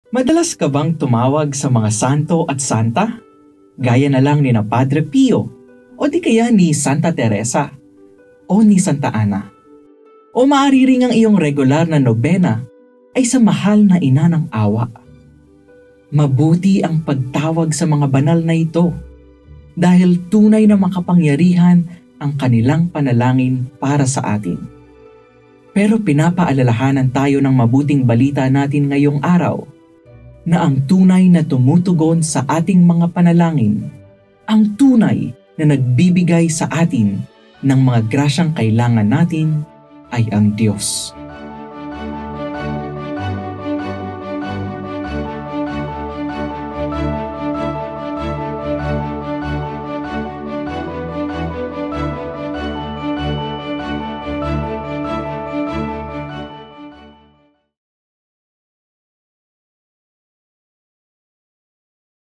Madalas ka bang tumawag sa mga santo at santa? Gaya na lang ni na Padre Pio o di kaya ni Santa Teresa o ni Santa Ana. O maaari ring ang iyong regular na nobena ay sa mahal na ina ng awa. Mabuti ang pagtawag sa mga banal na ito dahil tunay na makapangyarihan ang kanilang panalangin para sa atin. Pero pinapaalalahanan tayo ng mabuting balita natin ngayong araw na ang tunay na tumutugon sa ating mga panalangin, ang tunay na nagbibigay sa atin ng mga grasyang kailangan natin ay ang Diyos.